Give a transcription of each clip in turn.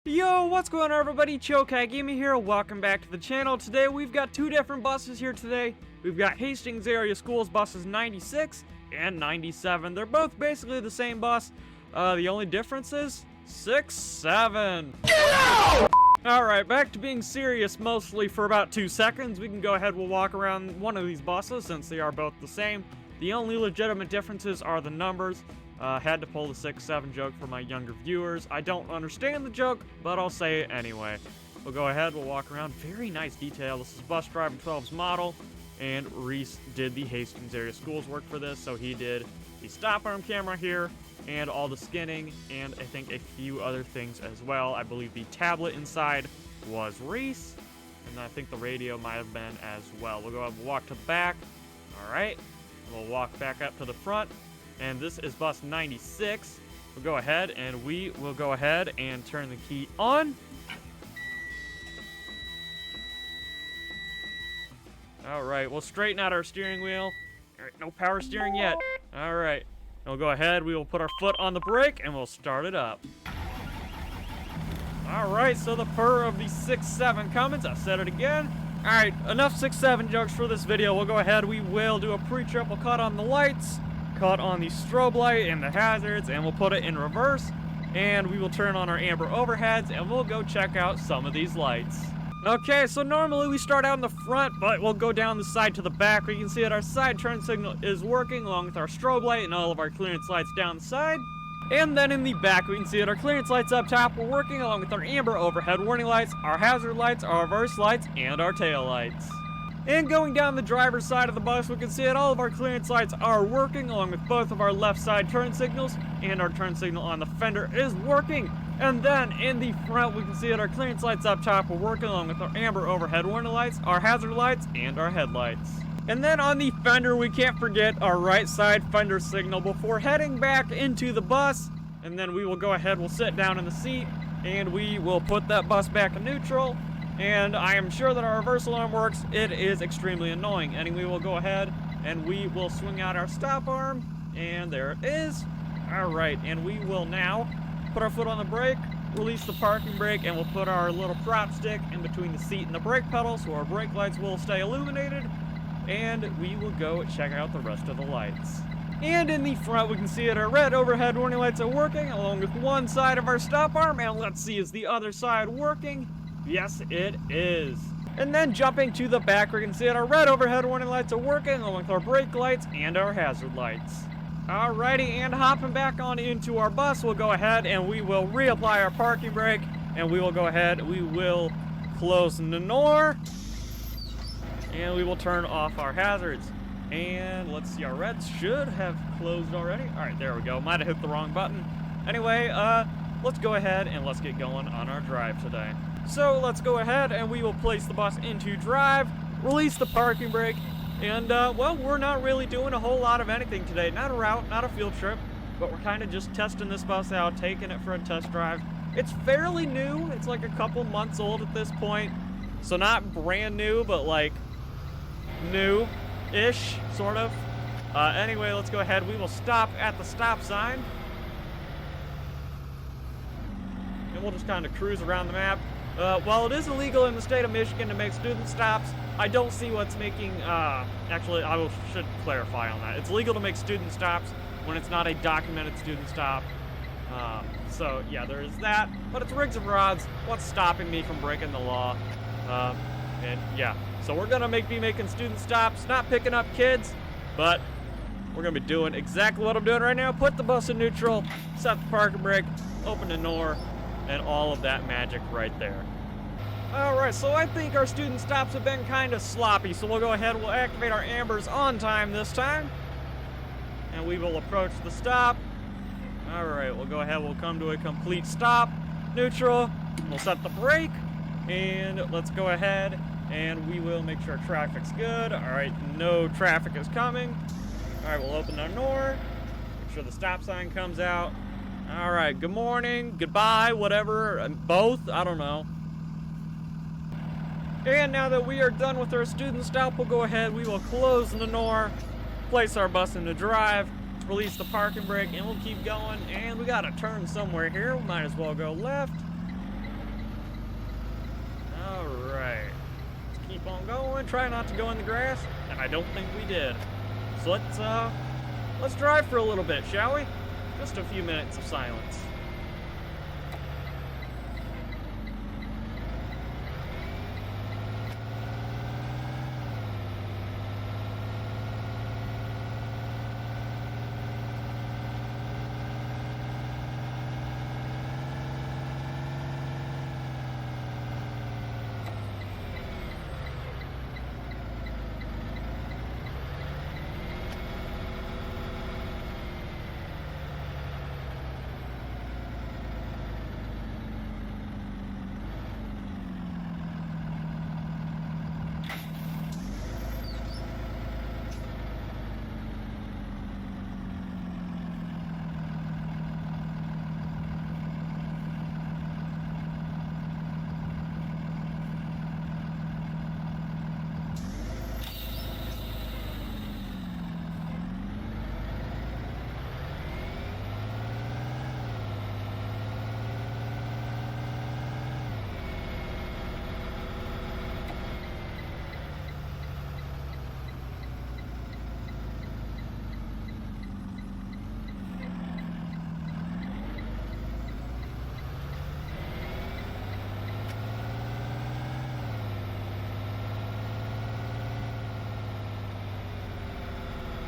Yo, what's going on everybody? Chillcat Gaming here. Welcome back to the channel. Today we've got two different buses here today. We've got Hastings Area Schools buses 96 and 97. They're both basically the same bus. The only difference is 6-7. Alright, back to being serious mostly for about 2 seconds. We can go ahead, we'll walk around one of these buses since they are both the same. The only legitimate differences are the numbers. Had to pull the 6-7 joke for my younger viewers. I don't understand the joke, but I'll say it anyway. We'll go ahead, we'll walk around. Very nice detail. This is Bus Driver 12's model, and Reese did the Hastings Area Schools work for this, so he did the stop arm camera here, and all the skinning, and I think a few other things as well. I believe the tablet inside was Reese, and I think the radio might have been as well. We'll go ahead and walk to the back. Alright, we'll walk back up to the front. And this is bus 96. We'll go ahead and we will go ahead and turn the key on. Alright, we'll straighten out our steering wheel. Alright, no power steering yet. Alright, we'll go ahead, we will put our foot on the brake and we'll start it up. Alright, so the purr of the 6-7 Cummins, I said it again. Alright, enough 6-7 jokes for this video. We'll go ahead, we will do a pre-triple cut on the lights. Cut on the strobe light and the hazards, and we'll put it in reverse, and we will turn on our amber overheads, and we'll go check out some of these lights. Okay, so normally we start out in the front, but we'll go down the side to the back. We can see that our side turn signal is working along with our strobe light and all of our clearance lights down the side. And then in the back, we can see that our clearance lights up top are working along with our amber overhead warning lights, our hazard lights, our reverse lights, and our tail lights. And going down the driver's side of the bus, we can see that all of our clearance lights are working, along with both of our left side turn signals, and our turn signal on the fender is working. And then in the front, we can see that our clearance lights up top are working, along with our amber overhead warning lights, our hazard lights, and our headlights. And then on the fender, we can't forget our right side fender signal before heading back into the bus. And then we will go ahead, we'll sit down in the seat, and we will put that bus back in neutral. And I am sure that our reverse alarm works. It is extremely annoying. And we will go ahead and we will swing out our stop arm. And there it is. Alright, and we will now put our foot on the brake, release the parking brake, and we'll put our little prop stick in between the seat and the brake pedal so our brake lights will stay illuminated. And we will go check out the rest of the lights. And in the front, we can see that our red overhead warning lights are working along with one side of our stop arm. And let's see, is the other side working? Yes, it is. And then jumping to the back, we can see that our red overhead warning lights are working along with our brake lights and our hazard lights. Alrighty, and hopping back on into our bus, we'll go ahead and we will reapply our parking brake, and we will go ahead, we will close the door, and we will turn off our hazards. And let's see, our reds should have closed already. Alright, there we go. Might have hit the wrong button. Anyway, let's go ahead and let's get going on our drive today. So let's go ahead and we will place the bus into drive, release the parking brake, and well, we're not really doing a whole lot of anything today. Not a route, not a field trip, but we're kind of just testing this bus out, taking it for a test drive. It's fairly new. It's like a couple months old at this point. So not brand new, but like new-ish, sort of. Anyway, let's go ahead. We will stop at the stop sign. And we'll just kind of cruise around the map. While it is illegal in the state of Michigan to make student stops, I don't see what's making, actually, should clarify on that. It's legal to make student stops when it's not a documented student stop. So, yeah, there is that. But it's rigs of rods. What's stopping me from breaking the law? And, yeah. So we're going to be making student stops, not picking up kids, but we're going to be doing exactly what I'm doing right now. Put the bus in neutral, set the parking brake, open the door, and all of that magic right there. Alright, so I think our student stops have been kind of sloppy, so we'll go ahead, we'll activate our ambers on time this time. And we will approach the stop. Alright, we'll go ahead, we'll come to a complete stop. Neutral, we'll set the brake, and let's go ahead, and we will make sure traffic's good. Alright, no traffic is coming. Alright, we'll open our door, make sure the stop sign comes out. Alright, good morning, goodbye, whatever, both, I don't know. And now that we are done with our student stop, we'll go ahead, we will close the door, place our bus into drive, release the parking brake, and we'll keep going. And we gotta turn somewhere here, we might as well go left. try not to go in the grass, and I don't think we did. So let's drive for a little bit, shall we? Just a few minutes of silence.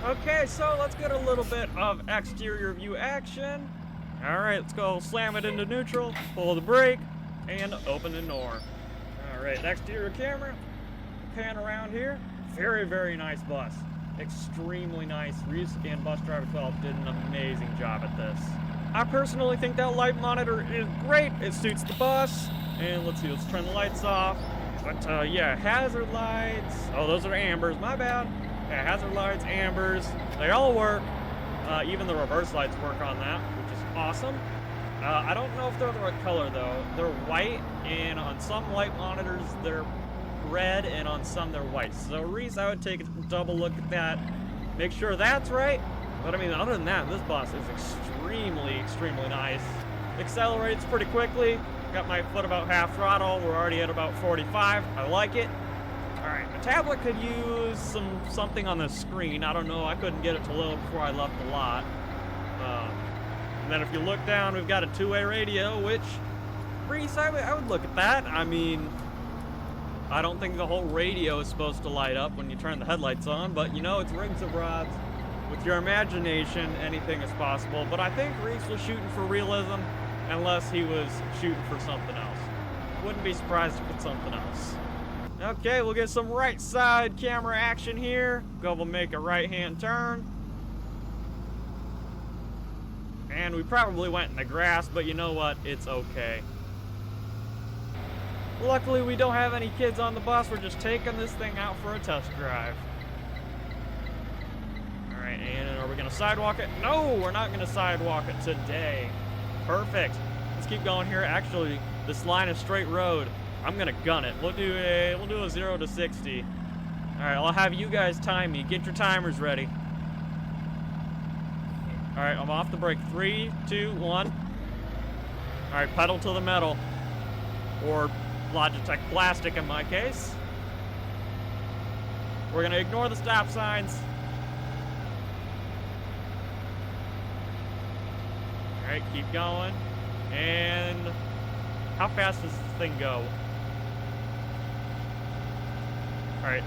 Okay, so let's get a little bit of exterior view action. All right, let's go slam it into neutral, pull the brake, and open the door. All right, exterior camera, pan around here. Very, very nice bus. Extremely nice. Reese and bus driver 12 did an amazing job at this. I personally think that light monitor is great. It suits the bus. And let's see, let's turn the lights off. But yeah, hazard lights. Oh, those are ambers, my bad. Yeah, hazard lights, ambers, they all work. Even the reverse lights work on that, which is awesome. I don't know if they're the right color though. They're white, and on some light monitors they're red, and on some they're white. So Reese, I would take a double look at that, make sure that's right. But I mean, other than that, this bus is extremely, extremely nice. Accelerates pretty quickly. Got my foot about half throttle. We're already at about 45. I like it. Alright, the tablet could use something on the screen. I don't know, I couldn't get it to load before I left the lot. And then if you look down, we've got a two-way radio, which, Reese, I would look at that. I mean, I don't think the whole radio is supposed to light up when you turn the headlights on, but you know, it's rigsofrods. With your imagination, anything is possible. But I think Reese was shooting for realism, unless he was shooting for something else. Wouldn't be surprised if it's something else. Okay, we'll get some right side camera action here. We'll make a right-hand turn. And we probably went in the grass, but you know what? It's okay. Luckily, we don't have any kids on the bus. We're just taking this thing out for a test drive. All right, and are we gonna sidewalk it? No, we're not gonna sidewalk it today. Perfect. Let's keep going here. Actually, this line is straight road. I'm gonna gun it. We'll do a 0 to 60. All right, I'll have you guys time me. Get your timers ready. All right, I'm off the brake. 3, 2, 1. All right, pedal to the metal, or Logitech plastic in my case. We're gonna ignore the stop signs. All right, keep going. And how fast does this thing go? All right,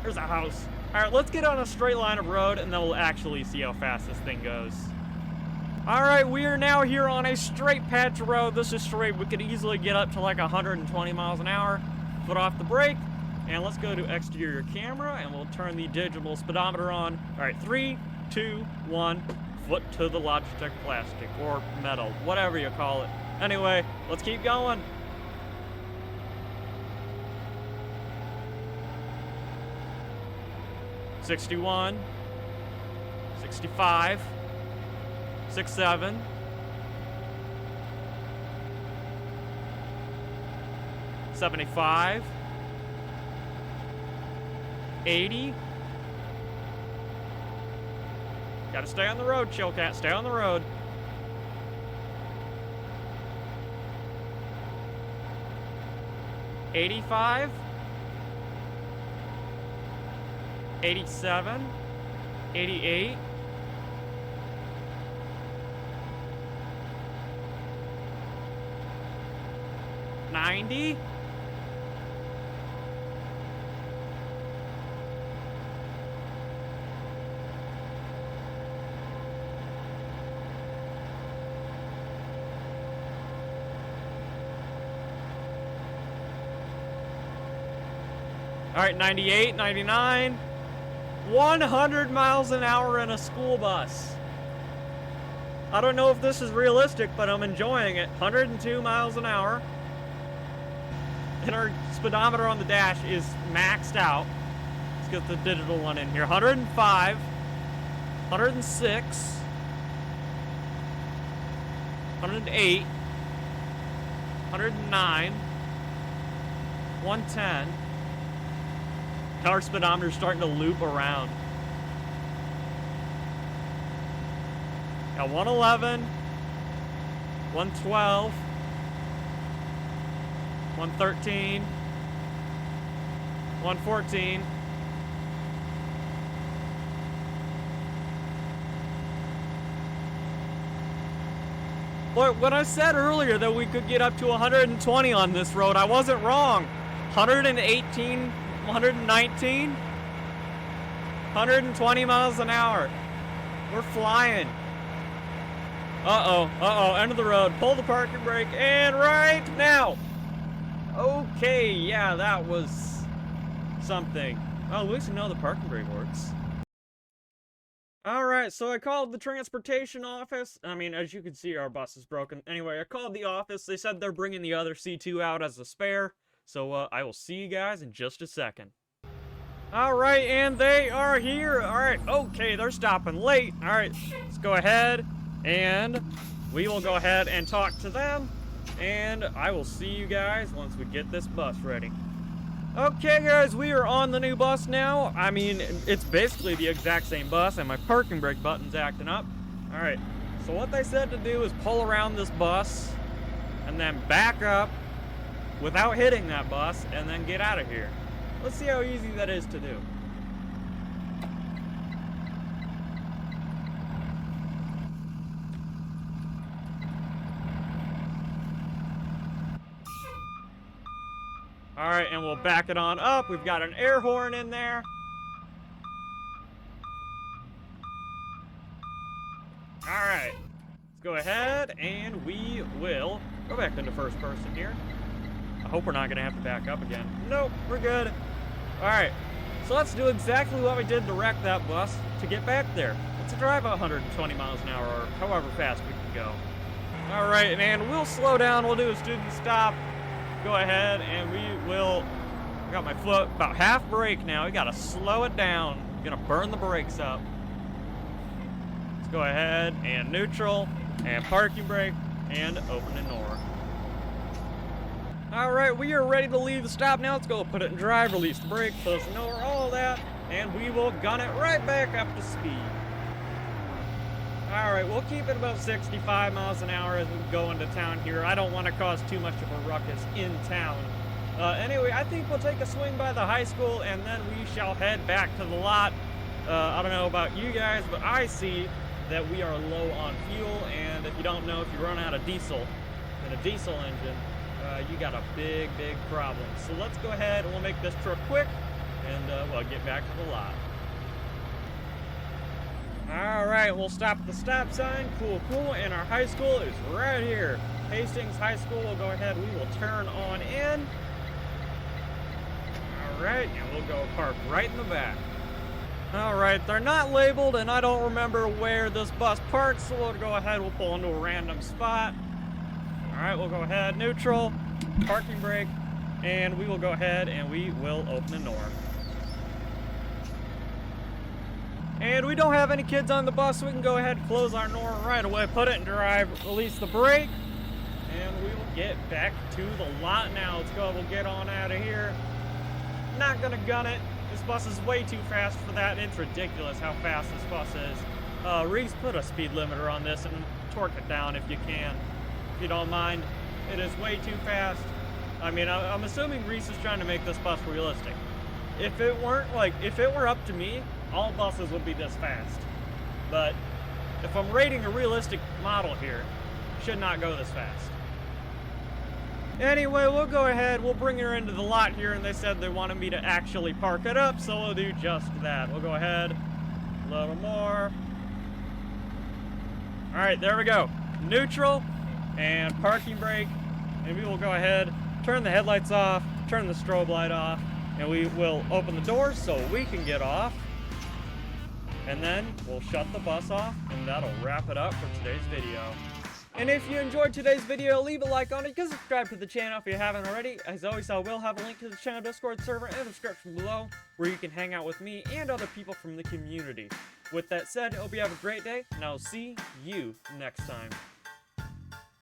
there's a house. All right, let's get on a straight line of road, and then we'll actually see how fast this thing goes. All right, we are now here on a straight patch of road. This is straight. We could easily get up to like 120 miles an hour. Foot off the brake, and let's go to exterior camera, and we'll turn the digital speedometer on. All right, 3, 2, 1. Foot to the Logitech plastic, or metal, whatever you call it. Anyway, let's keep going. $61, $65, $67, $75, $80. Gotta stay on the road, Chillcat, stay on the road. $85, 87, 88, 90, 98, 99, 100 miles an hour in a school bus. I don't know if this is realistic, but I'm enjoying it. 102 miles an hour. And our speedometer on the dash is maxed out. Let's get the digital one in here. 105, 106, 108, 109, 110. Our speedometer's starting to loop around. Got 111, 112, 113, 114. But when I said earlier that we could get up to 120 on this road, I wasn't wrong. 118, 119, 120 miles an hour. We're flying. Uh-oh, end of the road. Pull the parking brake, and right now. Okay, yeah, that was something. Well, at least we know the parking brake works. Alright, so I called the transportation office. I mean, as you can see, our bus is broken. Anyway, I called the office. They said they're bringing the other C2 out as a spare. So, I will see you guys in just a second. Alright, and they are here. Alright, okay, they're stopping late. Alright, let's go ahead, and we will go ahead and talk to them. And I will see you guys once we get this bus ready. Okay, guys, we are on the new bus now. I mean, it's basically the exact same bus, and my parking brake button's acting up. Alright, so what they said to do is pull around this bus, and then back up without hitting that bus, and then get out of here. Let's see how easy that is to do. Alright, and we'll back it on up. We've got an air horn in there. Alright, let's go ahead and we will go back into first person here. I hope we're not going to have to back up again. Nope, we're good. Alright, so let's do exactly what we did to wreck that bus to get back there. Let's drive 120 miles an hour, or however fast we can go. Alright, and we'll slow down. We'll do a student stop. Go ahead, and we will... I got my foot about half brake now. We got to slow it down. Gonna burn the brakes up. Let's go ahead and neutral, and parking brake, and open and door. Alright, we are ready to leave the stop now. Let's go put it in drive, release the brake, close the door, all that, and we will gun it right back up to speed. Alright, we'll keep it about 65 miles an hour as we go into town here. I don't want to cause too much of a ruckus in town. Anyway, I think we'll take a swing by the high school, and then we shall head back to the lot. I don't know about you guys, but I see that we are low on fuel, and if you don't know, if you run out of diesel in a diesel engine, you got a big problem. So let's go ahead and we'll make this trip quick, and we'll get back to the lot. Alright, we'll stop at the stop sign. Cool, and our high school is right here. Hastings High School. We'll go ahead, we will turn on in. Alright, and we'll go park right in the back. Alright, they're not labeled, and I don't remember where this bus parks, so we'll go ahead, we'll pull into a random spot. Alright, we'll go ahead, neutral, parking brake, and we will go ahead and we will open the door. And we don't have any kids on the bus, so we can go ahead and close our door right away, put it in drive, release the brake, and we will get back to the lot now. Let's go, we'll get on out of here. Not gonna gun it. This bus is way too fast for that. It's ridiculous how fast this bus is. Reese, put a speed limiter on this and torque it down if you can. If you don't mind. It is way too fast. I mean, I'm assuming Reese is trying to make this bus realistic. if it were up to me, all buses would be this fast. But if I'm rating a realistic model here, it should not go this fast. Anyway, we'll go ahead, we'll bring her into the lot here, and they said they wanted me to actually park it up, so we'll do just that. We'll go ahead, a little more. Alright, there we go. Neutral and parking brake, and we will go ahead, turn the headlights off, turn the strobe light off, and we will open the doors so we can get off. And then we'll shut the bus off, and that'll wrap it up for today's video. And if you enjoyed today's video, leave a like on it, and subscribe to the channel if you haven't already. As always, I will have a link to the channel Discord server in the description below, where you can hang out with me and other people from the community. With that said, I hope you have a great day, and I'll see you next time.